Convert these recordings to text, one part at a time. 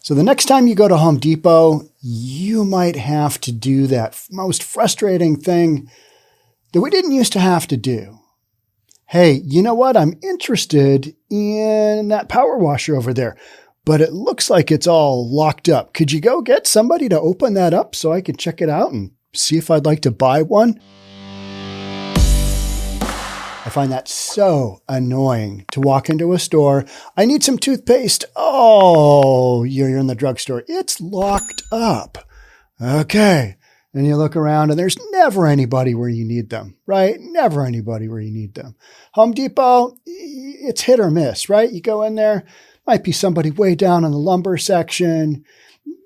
So the next time you go to Home Depot, you might have to do that most frustrating thing that we didn't used to have to do. Hey, you know what? I'm interested in that power washer over there, but it looks like it's all locked up. Could you go get somebody to open that up so I can check it out and see if I'd like to buy one? I find that so annoying to walk into a store. I need some toothpaste. Oh, you're in the drugstore. It's locked up. Okay. And you look around and there's never anybody where you need them, right? Never anybody where you need them. Home Depot, it's hit or miss, right? You go in there, might be somebody way down in the lumber section.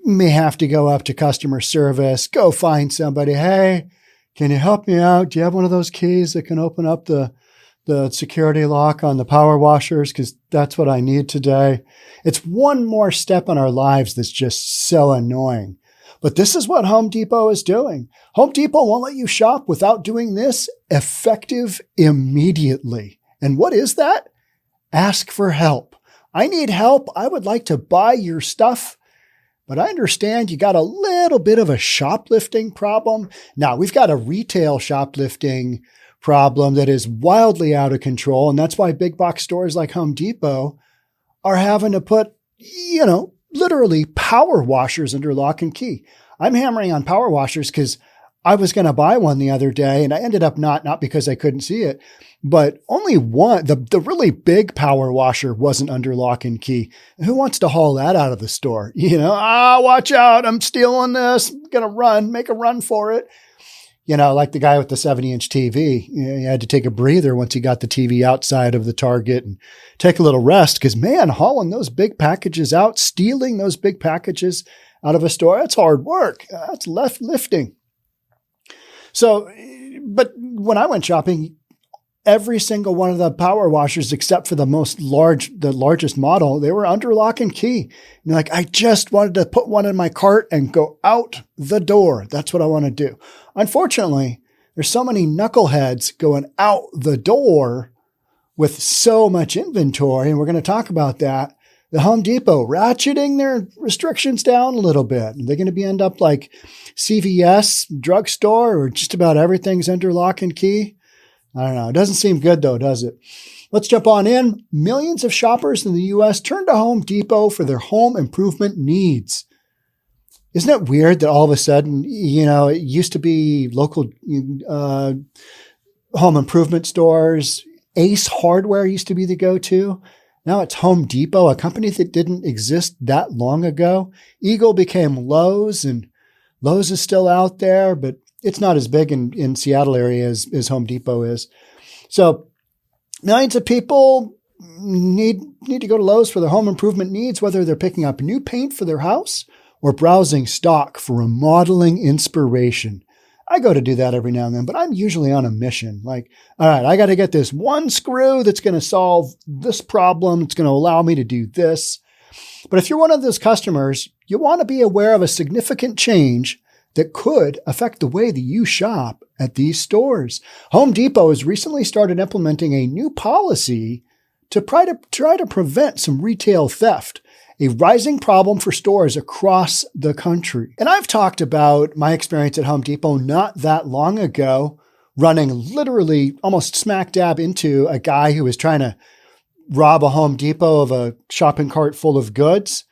May have to go up to customer service, go find somebody. Hey, can you help me out? Do you have one of those keys that can open up the security lock on the power washers? Because that's what I need today. It's one more step in our lives that's just so annoying. But this is what Home Depot is doing. Home Depot won't let you shop without doing this effective immediately. And what is that? Ask for help. I need help. I would like to buy your stuff, but I understand you got a little bit of a shoplifting problem. Now, we've got a retail shoplifting problem that is wildly out of control. And that's why big box stores like Home Depot are having to put, literally power washers under lock and key. I'm hammering on power washers because I was going to buy one the other day and I ended up not because I couldn't see it, but only one, the really big power washer wasn't under lock and key. Who wants to haul that out of the store? Watch out. I'm stealing this. I'm going to make a run for it. Like the guy with the 70-inch TV, he had to take a breather once he got the TV outside of the Target and take a little rest because, man, hauling those big packages out, stealing those big packages out of a store, that's hard work. That's lifting. So, but when I went shopping, every single one of the power washers, except for the largest model, they were under lock and key. And like, I just wanted to put one in my cart and go out the door. That's what I want to do. Unfortunately, there's so many knuckleheads going out the door with so much inventory. And we're going to talk about that. The Home Depot ratcheting their restrictions down a little bit. They're going to end up like CVS, drugstore, or just about everything's under lock and key. I don't know. It doesn't seem good though, does it? Let's jump on in. Millions of shoppers in the U.S. turn to Home Depot for their home improvement needs. Isn't it weird that all of a sudden, it used to be local home improvement stores. Ace Hardware used to be the go-to. Now it's Home Depot, a company that didn't exist that long ago. Eagle became Lowe's, and Lowe's is still out there, but it's not as big in Seattle area as Home Depot is. So millions of people need to go to Lowe's for their home improvement needs, whether they're picking up new paint for their house or browsing stock for remodeling inspiration. I go to do that every now and then, but I'm usually on a mission. Like, all right, I got to get this one screw that's going to solve this problem. It's going to allow me to do this. But if you're one of those customers, you want to be aware of a significant change that could affect the way that you shop at these stores. Home Depot has recently started implementing a new policy to try to prevent some retail theft, a rising problem for stores across the country. And I've talked about my experience at Home Depot not that long ago, running literally almost smack dab into a guy who was trying to rob a Home Depot of a shopping cart full of goods.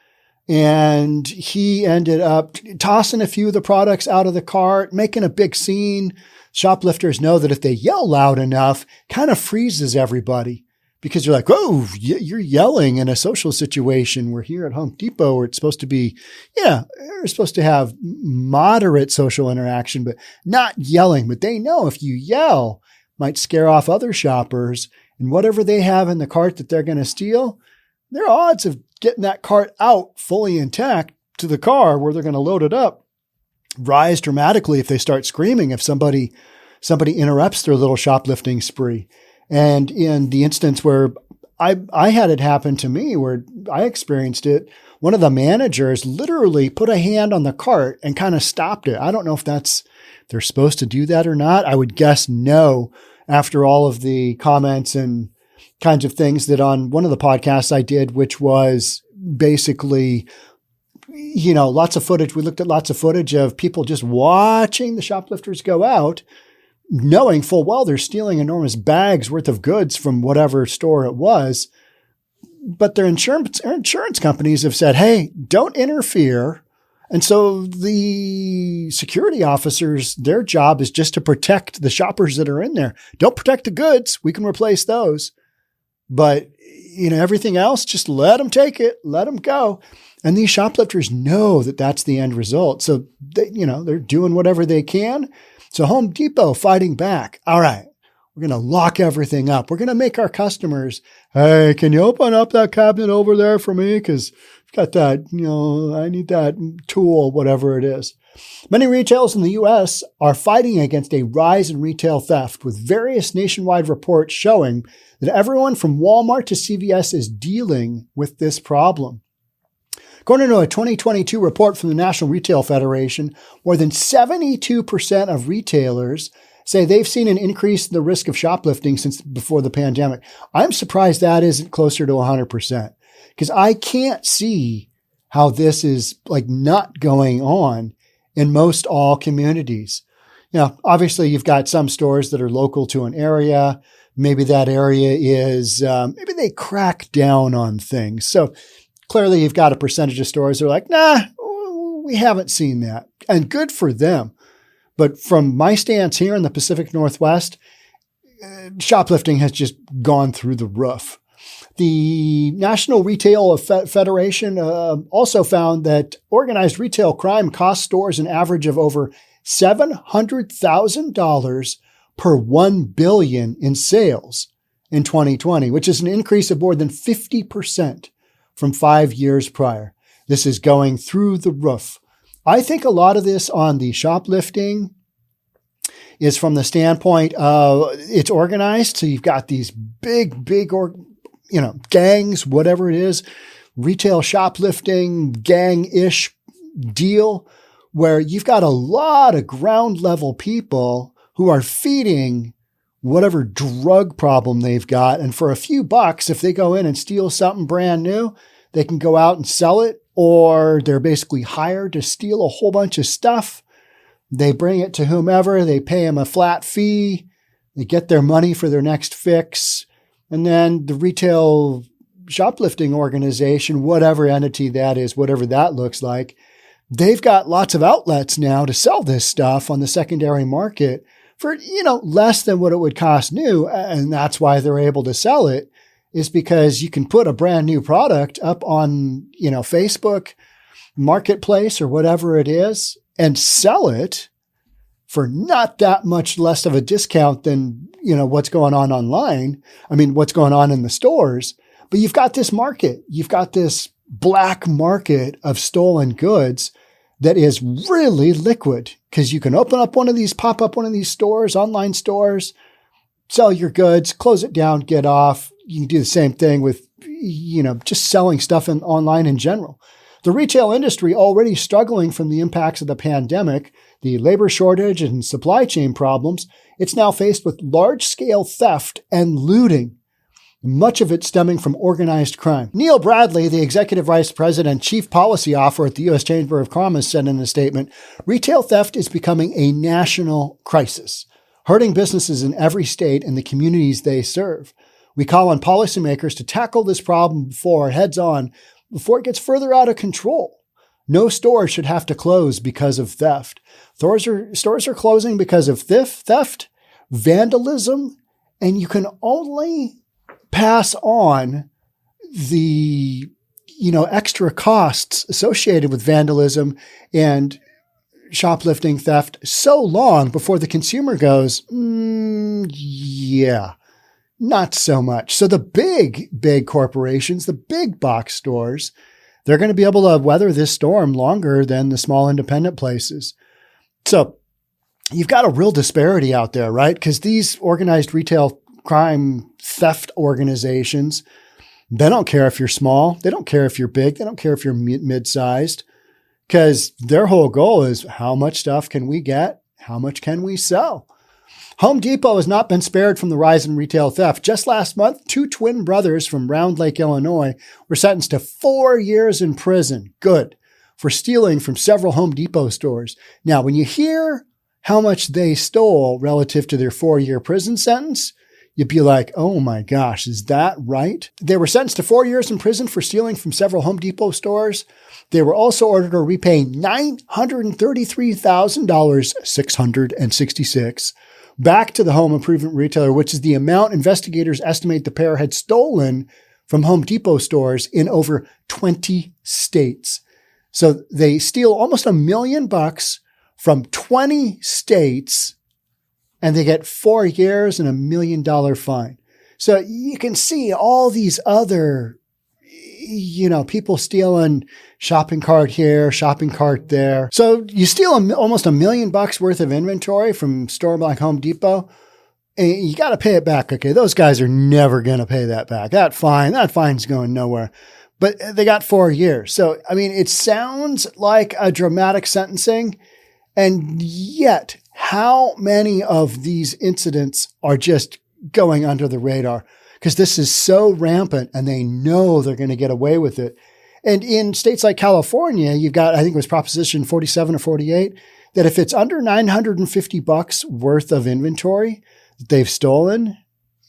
And he ended up tossing a few of the products out of the cart, making a big scene. Shoplifters know that if they yell loud enough, kind of freezes everybody because you're like, oh, you're yelling in a social situation. We're here at Home Depot where it's supposed to be, we're supposed to have moderate social interaction, but not yelling. But they know if you yell, might scare off other shoppers, and whatever they have in the cart that they're going to steal, their odds of getting that cart out fully intact to the car where they're going to load it up rise dramatically if they start screaming, if somebody interrupts their little shoplifting spree. And in the instance where I had it happen to me, where I experienced it, one of the managers literally put a hand on the cart and kind of stopped it. I don't know if they're supposed to do that or not. I would guess no, after all of the comments and kinds of things that on one of the podcasts I did, which was basically lots of footage. We looked at lots of footage of people just watching the shoplifters go out, knowing full well they're stealing enormous bags worth of goods from whatever store it was. But their insurance companies have said, hey, don't interfere. And so the security officers, their job is just to protect the shoppers that are in there. Don't protect the goods. We can replace those. But, everything else, just let them take it. Let them go. And these shoplifters know that that's the end result. So, they're doing whatever they can. So Home Depot fighting back. All right, we're going to lock everything up. We're going to make our customers, hey, can you open up that cabinet over there for me? Because I've got that, I need that tool, whatever it is. Many retailers in the U.S. are fighting against a rise in retail theft, with various nationwide reports showing that everyone from Walmart to CVS is dealing with this problem. According to a 2022 report from the National Retail Federation, more than 72% of retailers say they've seen an increase in the risk of shoplifting since before the pandemic. I'm surprised that isn't closer to 100%, because I can't see how this is not going on in most all communities. Obviously you've got some stores that are local to an area. Maybe that area is, maybe they crack down on things. So clearly you've got a percentage of stores that are like, nah, we haven't seen that. And good for them. But from my stance here in the Pacific Northwest, shoplifting has just gone through the roof. The National Retail Federation also found that organized retail crime costs stores an average of over $700,000 per $1 billion in sales in 2020, which is an increase of more than 50% from 5 years prior. This is going through the roof. I think a lot of this on the shoplifting is from the standpoint of it's organized. So you've got these big, gangs, whatever it is, retail shoplifting, gang-ish deal, where you've got a lot of ground level people who are feeding whatever drug problem they've got. And for a few bucks, if they go in and steal something brand new, they can go out and sell it, or they're basically hired to steal a whole bunch of stuff. They bring it to whomever, they pay them a flat fee, they get their money for their next fix. And then the retail shoplifting organization, whatever entity that is, whatever that looks like, they've got lots of outlets now to sell this stuff on the secondary market for, less than what it would cost new. And that's why they're able to sell it, is because you can put a brand new product up on, Facebook Marketplace or whatever it is and sell it for not that much less of a discount than, what's going on online. I mean, what's going on in the stores. But you've got this market. You've got this black market of stolen goods that is really liquid, because you can pop up one of these stores, online stores, sell your goods, close it down, get off. You can do the same thing with, just selling stuff online in general. The retail industry, already struggling from the impacts of the pandemic, the labor shortage and supply chain problems, it's now faced with large-scale theft and looting, much of it stemming from organized crime. Neil Bradley, the Executive Vice President and Chief Policy Officer at the U.S. Chamber of Commerce, said in a statement, "Retail theft is becoming a national crisis, hurting businesses in every state and the communities they serve. We call on policymakers to tackle this problem heads-on before it gets further out of control. No store should have to close because of theft. Stores are closing because of theft, vandalism, and you can only pass on the, extra costs associated with vandalism and shoplifting theft so long before the consumer goes, yeah, not so much. So the big corporations, the big box stores, they're going to be able to weather this storm longer than the small independent places. So you've got a real disparity out there, right? Because these organized retail crime theft organizations, they don't care if you're small. They don't care if you're big. They don't care if you're mid-sized, because their whole goal is how much stuff can we get? How much can we sell? Home Depot has not been spared from the rise in retail theft. Just last month, 2 twin brothers from Round Lake, Illinois, were sentenced to 4 years in prison. Good. for stealing from several Home Depot stores. Now, when you hear how much they stole relative to their 4-year prison sentence, you'd be like, oh my gosh, is that right? They were sentenced to 4 years in prison for stealing from several Home Depot stores. They were also ordered to repay $933,666 back to the home improvement retailer, which is the amount investigators estimate the pair had stolen from Home Depot stores in over 20 states. So they steal almost $1 million from 20 states, and they get 4 years and $1 million fine. So you can see all these other, people stealing shopping cart here, shopping cart there. So you steal almost $1 million worth of inventory from a store like Home Depot, and you got to pay it back. Okay, those guys are never going to pay that back. That fine's going nowhere. But they got 4 years. So, it sounds like a dramatic sentencing, and yet how many of these incidents are just going under the radar? Because this is so rampant and they know they're going to get away with it. And in states like California, you've got, I think it was Proposition 47 or 48, that if it's under $950 worth of inventory that they've stolen,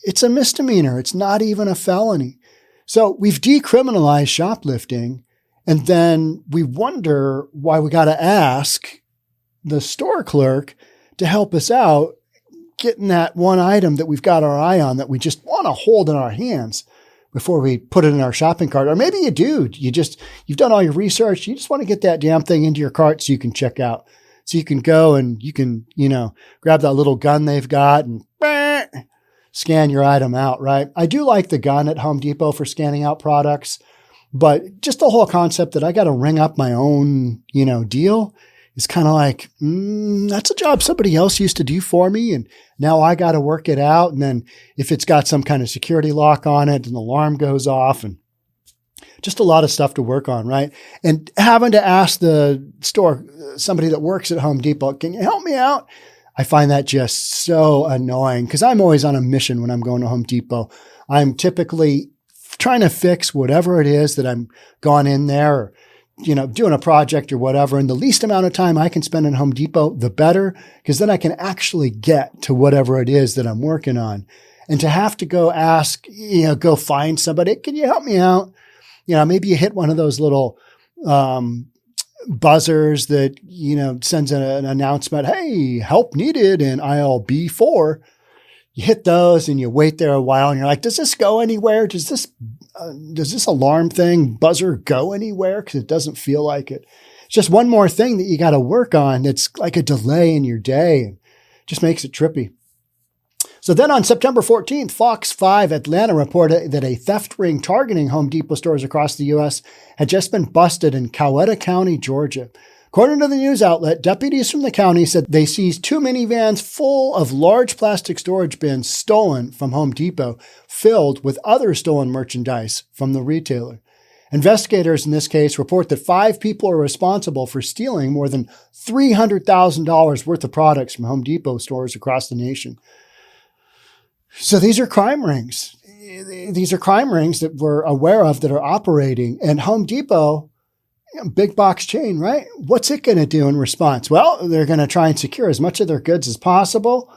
it's a misdemeanor. It's not even a felony. So we've decriminalized shoplifting, and then we wonder why we got to ask the store clerk to help us out getting that one item that we've got our eye on that we just want to hold in our hands before we put it in our shopping cart. Or maybe you do. You've done all your research. You just want to get that damn thing into your cart so you can check out. So you can go and you can, grab that little gun they've got and scan your item out, right? I do like the gun at Home Depot for scanning out products, but just the whole concept that I got to ring up my own, deal is kind of like, that's a job somebody else used to do for me. And now I got to work it out. And then if it's got some kind of security lock on it, an alarm goes off, and just a lot of stuff to work on, right? And having to ask the store, somebody that works at Home Depot, can you help me out? I find that just so annoying because I'm always on a mission when I'm going to Home Depot. I'm typically trying to fix whatever it is that I'm gone in there, or, doing a project or whatever. And the least amount of time I can spend in Home Depot, the better, because then I can actually get to whatever it is that I'm working on. And to have to go ask, go find somebody, can you help me out? Maybe you hit one of those little, buzzers that, sends an announcement, hey, help needed in aisle B4. You hit those and you wait there a while and you're like, does this go anywhere? Does this alarm thing buzzer go anywhere? Because it doesn't feel like it. It's just one more thing that you got to work on. That's like a delay in your day and just makes it trippy. So then on September 14th, Fox 5 Atlanta reported that a theft ring targeting Home Depot stores across the U.S. had just been busted in Coweta County, Georgia. According to the news outlet, deputies from the county said they seized 2 minivans full of large plastic storage bins stolen from Home Depot, filled with other stolen merchandise from the retailer. Investigators in this case report that 5 people are responsible for stealing more than $300,000 worth of products from Home Depot stores across the nation. So these are crime rings. These are crime rings that we're aware of that are operating. And Home Depot, big box chain, right? What's it going to do in response? Well, they're going to try and secure as much of their goods as possible.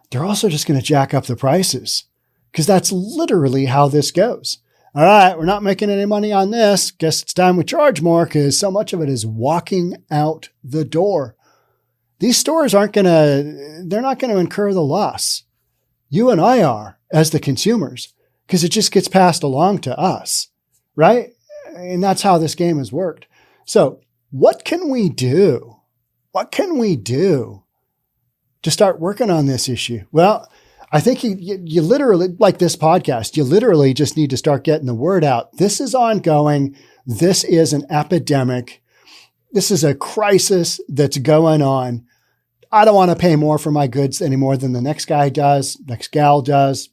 They're also just going to jack up the prices because that's literally how this goes. All right, we're not making any money on this. Guess it's time we charge more because so much of it is walking out the door. These stores they're not going to incur the loss. You and I are as the consumers because it just gets passed along to us, right? And that's how this game has worked. So what can we do? What can we do to start working on this issue? Well, I think you literally, like this podcast, you literally just need to start getting the word out. This is ongoing. This is an epidemic. This is a crisis that's going on. I don't want to pay more for my goods any more than the next guy does, next gal does.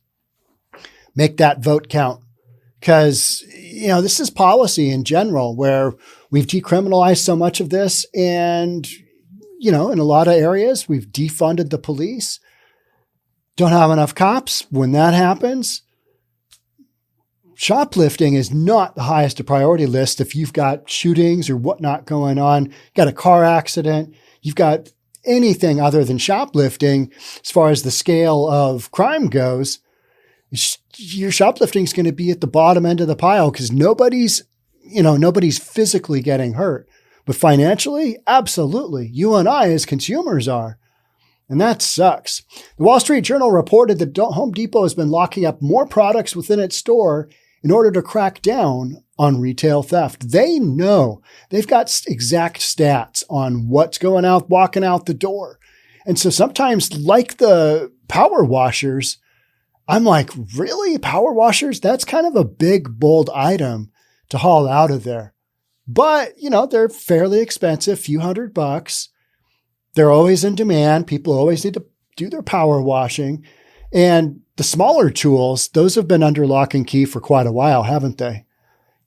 Make that vote count. Because, this is policy in general where we've decriminalized so much of this. And, in a lot of areas, we've defunded the police. Don't have enough cops. When that happens, shoplifting is not the highest priority list if you've got shootings or whatnot going on, got a car accident, you've got anything other than shoplifting as far as the scale of crime goes. Your shoplifting is going to be at the bottom end of the pile because nobody's physically getting hurt. But financially, absolutely. You and I as consumers are. And that sucks. The Wall Street Journal reported that Home Depot has been locking up more products within its store in order to crack down on retail theft. They know. They've got exact stats on what's going out, walking out the door. And so sometimes, like the power washers, I'm like, really? Power washers? That's kind of a big, bold item to haul out of there. But, they're fairly expensive, few $100. They're always in demand. People always need to do their power washing. And the smaller tools, those have been under lock and key for quite a while, haven't they?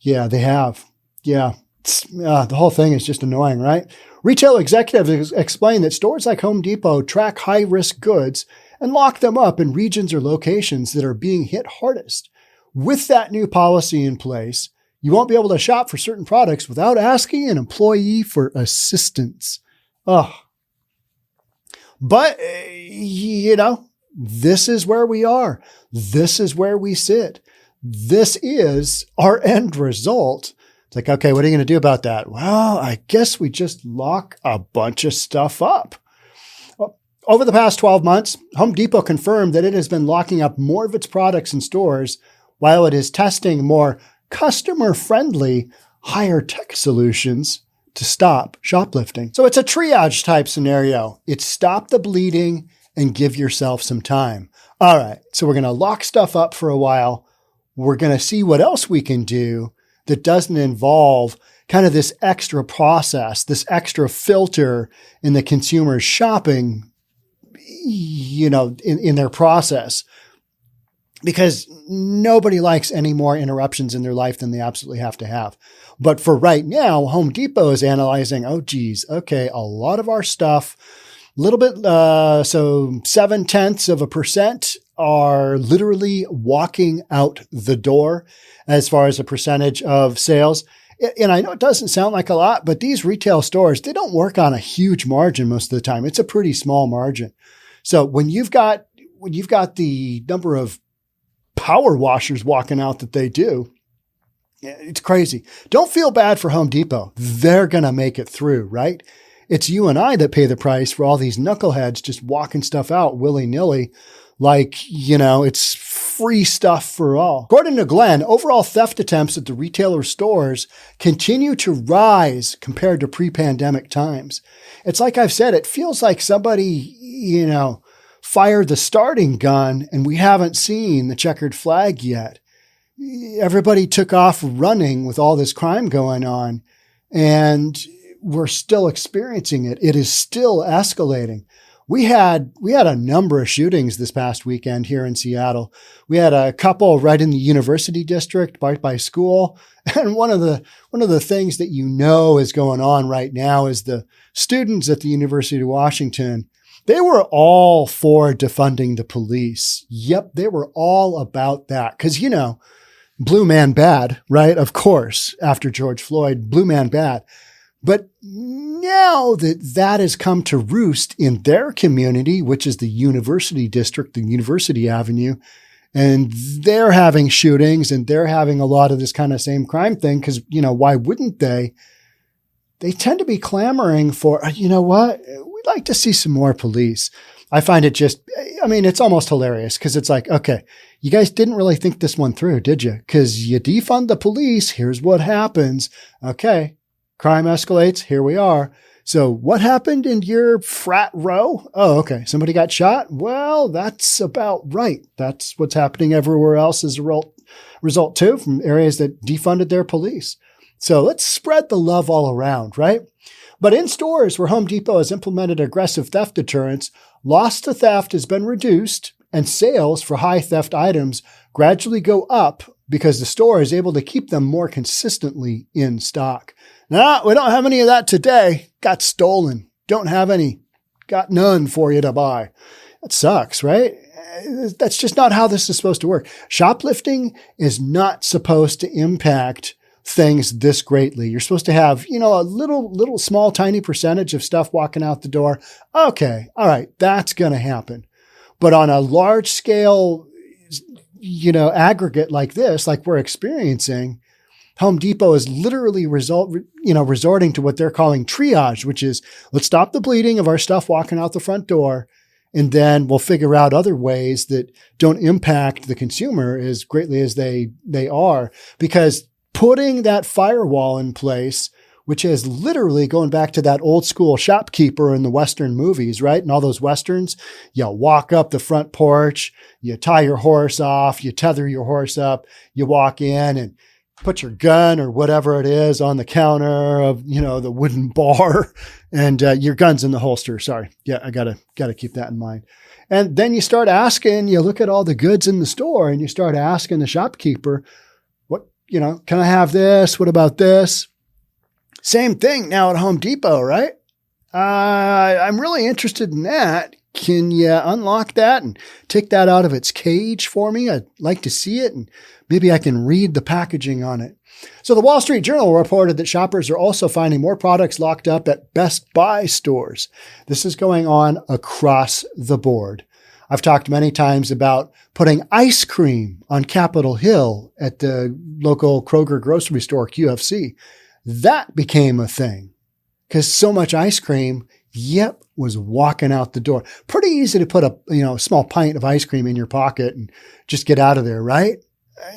Yeah, they have. Yeah. The whole thing is just annoying, right? Retail executives explain that stores like Home Depot track high-risk goods and lock them up in regions or locations that are being hit hardest. With that new policy in place, you won't be able to shop for certain products without asking an employee for assistance. Oh. But, this is where we are. This is where we sit. This is our end result. It's like, okay, what are you going to do about that? Well, I guess we just lock a bunch of stuff up. Over the past 12 months, Home Depot confirmed that it has been locking up more of its products in stores while it is testing more customer-friendly, higher-tech solutions to stop shoplifting. So it's a triage type scenario. It's stop the bleeding and give yourself some time. All right, so we're going to lock stuff up for a while. We're going to see what else we can do that doesn't involve kind of this extra process, this extra filter in the consumer's shopping, in their process. Because nobody likes any more interruptions in their life than they absolutely have to have. But for right now, Home Depot is analyzing, a lot of our stuff, a little bit, so 0.7% are literally walking out the door as far as a percentage of sales. And I know it doesn't sound like a lot, but these retail stores, they don't work on a huge margin most of the time. It's a pretty small margin. So when you've got the number of power washers walking out that they do, it's crazy. Don't feel bad for Home Depot. They're going to make it through, right? It's you and I that pay the price for all these knuckleheads just walking stuff out willy-nilly like, it's free stuff for all. According to Glenn, overall theft attempts at the retailer stores continue to rise compared to pre-pandemic times. It's like I've said, it feels like somebody, fired the starting gun and we haven't seen the checkered flag yet. Everybody took off running with all this crime going on and we're still experiencing it. It is still escalating. We had a number of shootings this past weekend here in Seattle. We had a couple right in the university district, by school. And one of the things that is going on right now is the students at the University of Washington, they were all for defunding the police. Yep, they were all about that. Because, blue man bad, right? Of course, after George Floyd, blue man bad. But now that has come to roost in their community, which is the university district, the University Avenue, and they're having shootings and they're having a lot of this kind of same crime thing because, why wouldn't they? They tend to be clamoring for, we'd like to see some more police. I find it it's almost hilarious because it's like, okay, you guys didn't really think this one through, did you? Because you defund the police. Here's what happens. Okay. Crime escalates. Here we are. So what happened in your frat row? Oh, okay. Somebody got shot. Well, that's about right. That's what's happening everywhere else as a result too, from areas that defunded their police. So let's spread the love all around, right? But in stores where Home Depot has implemented aggressive theft deterrence, loss to theft has been reduced and sales for high theft items gradually go up because the store is able to keep them more consistently in stock. No, we don't have any of that today. Got stolen. Don't have any. Got none for you to buy. That sucks, right? That's just not how this is supposed to work. Shoplifting is not supposed to impact things this greatly. You're supposed to have, a little small, tiny percentage of stuff walking out the door. Okay. All right. That's going to happen. But on a large scale, aggregate like this, like we're experiencing, Home Depot is literally resorting to what they're calling triage, which is let's stop the bleeding of our stuff walking out the front door. And then we'll figure out other ways that don't impact the consumer as greatly as they are, because putting that firewall in place, which is literally going back to that old school shopkeeper in the Western movies, right? And all those Westerns, you walk up the front porch, you tie your horse off, you tether your horse up, you walk in and put your gun or whatever it is on the counter of, the wooden bar, and your gun's in the holster. Sorry. Yeah, I gotta keep that in mind. And then you start asking, you look at all the goods in the store and you start asking the shopkeeper, what, can I have this? What about this? Same thing now at Home Depot, right? I'm really interested in that. Can you unlock that and take that out of its cage for me? I'd like to see it, and maybe I can read the packaging on it. So the Wall Street Journal reported that shoppers are also finding more products locked up at Best Buy stores. This is going on across the board. I've talked many times about putting ice cream on Capitol Hill at the local Kroger grocery store, QFC. That became a thing because so much ice cream, was walking out the door. Pretty easy to put a small pint of ice cream in your pocket and just get out of there, right?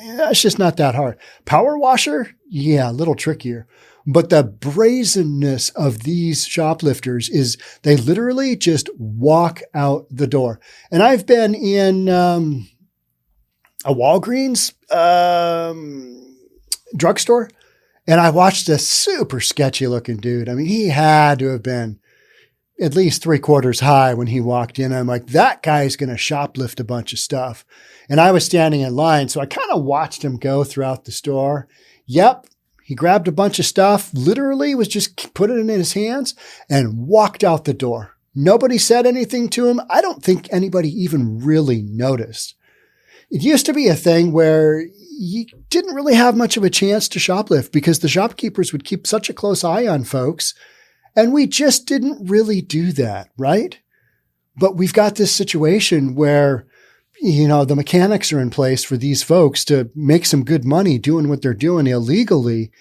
That's just not that hard. Power washer? Yeah, a little trickier. But the brazenness of these shoplifters is they literally just walk out the door. And I've been in a Walgreens drugstore, and I watched a super sketchy looking dude. I mean, he had to have been at least 3/4 high when he walked in. I'm like, that guy's going to shoplift a bunch of stuff. And I was standing in line, so I kind of watched him go throughout the store. Yep. He grabbed a bunch of stuff, literally was just put it in his hands and walked out the door. Nobody said anything to him. I don't think anybody even really noticed. It used to be a thing where you didn't really have much of a chance to shoplift because the shopkeepers would keep such a close eye on folks. And we just didn't really do that, right? But we've got this situation where, the mechanics are in place for these folks to make some good money doing what they're doing illegally.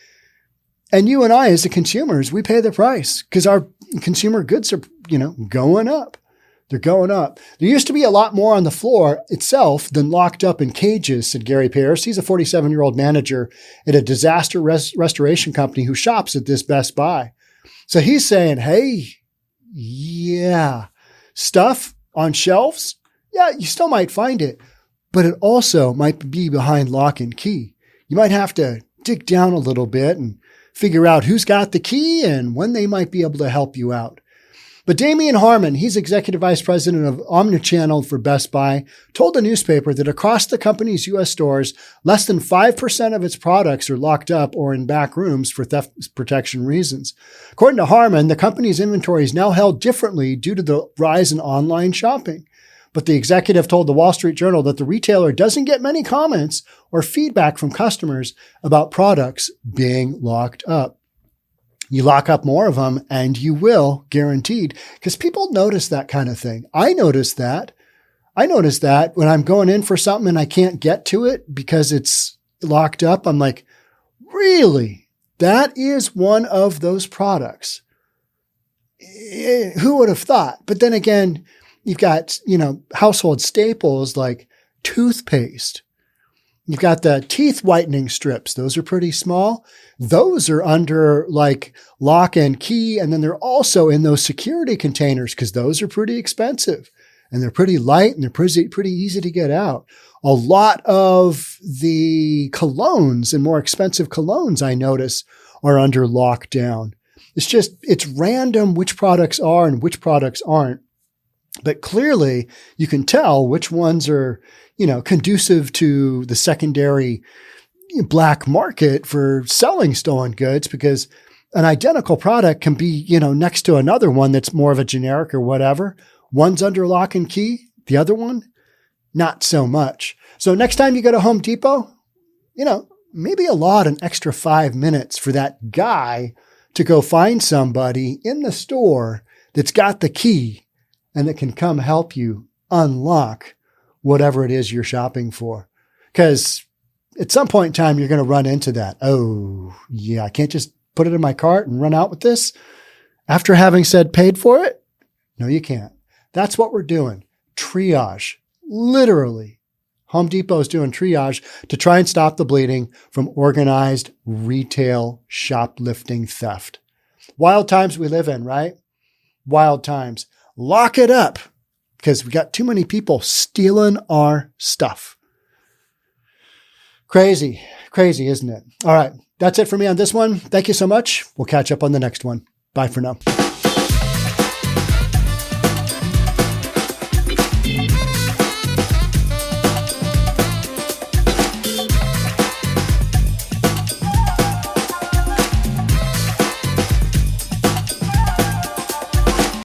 And you and I, as the consumers, we pay the price because our consumer goods are, going up. They're going up. There used to be a lot more on the floor itself than locked up in cages, said Gary Pierce. He's a 47-year-old manager at a disaster restoration company who shops at this Best Buy. So he's saying, hey, stuff on shelves. Yeah, you still might find it, but it also might be behind lock and key. You might have to dig down a little bit and figure out who's got the key and when they might be able to help you out. But Damian Harmon, he's executive vice president of omnichannel for Best Buy, told the newspaper that across the company's U.S. stores, less than 5% of its products are locked up or in back rooms for theft protection reasons. According to Harmon, the company's inventory is now held differently due to the rise in online shopping. But the executive told the Wall Street Journal that the retailer doesn't get many comments or feedback from customers about products being locked up. You lock up more of them and you will, guaranteed, because people notice that kind of thing. I notice that. When I'm going in for something and I can't get to it because it's locked up. I'm like, really? That is one of those products. Who would have thought? But then again, you've got, household staples like toothpaste. You've got the teeth whitening strips. Those are pretty small. Those are under like lock and key. And then they're also in those security containers because those are pretty expensive and they're pretty light and they're pretty easy to get out. A lot of the colognes and more expensive colognes I notice are under lockdown. It's random which products are and which products aren't. But clearly you can tell which ones are, conducive to the secondary black market for selling stolen goods, because an identical product can be, next to another one that's more of a generic or whatever. One's under lock and key. The other one, not so much. So next time you go to Home Depot, maybe allot an extra 5 minutes for that guy to go find somebody in the store that's got the key and that can come help you unlock whatever it is you're shopping for. Because at some point in time, you're going to run into that. Oh, yeah, I can't just put it in my cart and run out with this after having said paid for it. No, you can't. That's what we're doing. Triage. Literally. Home Depot is doing triage to try and stop the bleeding from organized retail shoplifting theft. Wild times we live in, right? Wild times. Lock it up because we got too many people stealing our stuff. Crazy, isn't it? All right. That's it for me on this one. Thank you so much. We'll catch up on the next one. Bye for now.